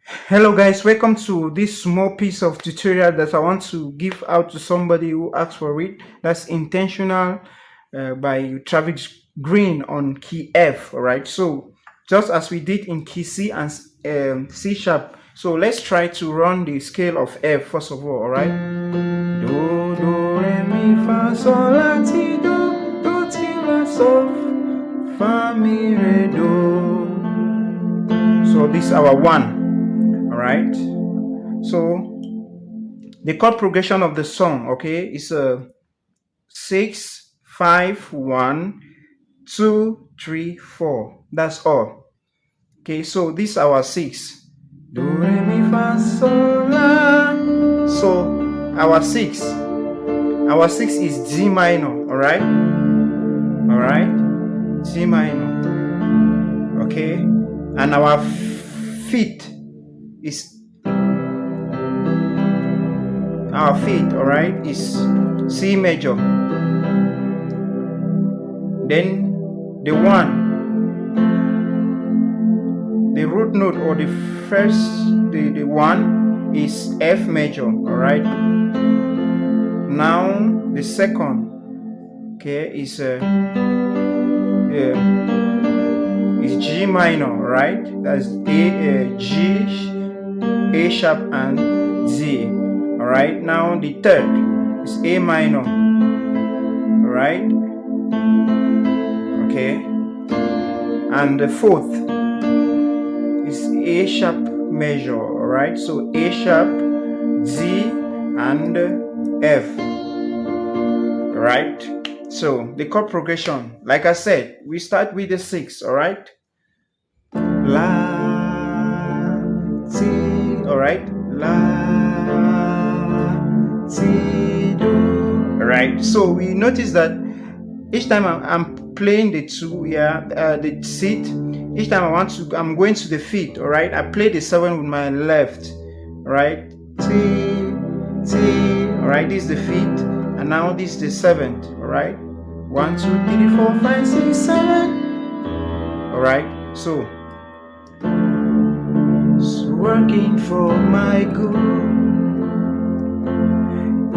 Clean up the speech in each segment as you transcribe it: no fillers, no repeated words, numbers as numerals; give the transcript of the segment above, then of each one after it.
Hello guys, welcome to this small piece of tutorial that I want to give out to somebody who asked for it. That's intentional by Travis Greene on key F. All right, so just as we did in key C and C sharp, so let's try to run the scale of F first of all. All right, do do re mi fa sol la ti do ti la sol fa mi re do. So this is our one. All right, so the chord progression of the song, okay, is a 6 5 1 2 3 4. That's all. Okay, so this is our 6. Do re mi fa sol la. So our 6 is D minor. All right, D minor. Okay, and our fifth is all right, is C major. Then the root note, or the one is F major. All right, now the second, okay, is G minor. All right, that's G, A sharp and Z. All right, now the third is A minor. All right, okay, and the fourth is A sharp major. All right, so A sharp, Z, and F. All right, so the chord progression, like I said, we start with the 6. All right, la ti. All right, la ti do. All right, so we notice that each time I'm playing the 2, the seat, each time I'm going to the feet. All right, I play the 7 with my left. All right, ti ti. All right, this is the feet, and now this is the 7th. All right, 1 2 3 4 5 6 7. All right, so it's working for my good.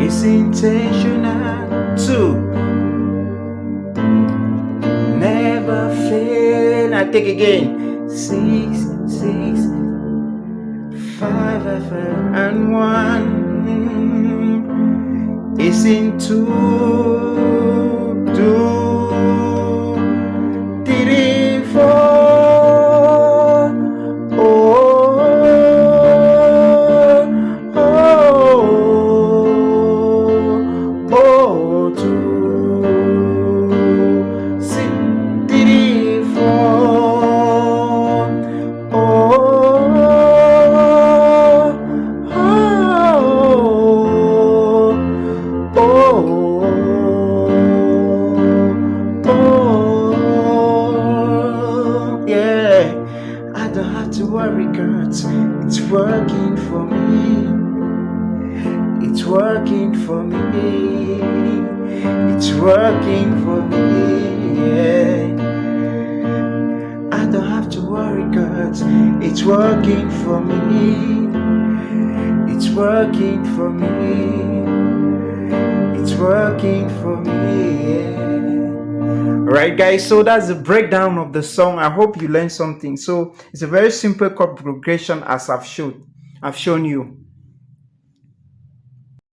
It's intentional to never fail. I take again. 6 6 5 and 1. It's in 2 2 3 4. It's working for me. It's working for me. It's working for me. Yeah. I don't have to worry, cause it's working for me. It's working for me. It's working for me. Yeah. Alright guys, so that's the breakdown of the song. I hope you learned something. So it's a very simple chord progression as I've shown you.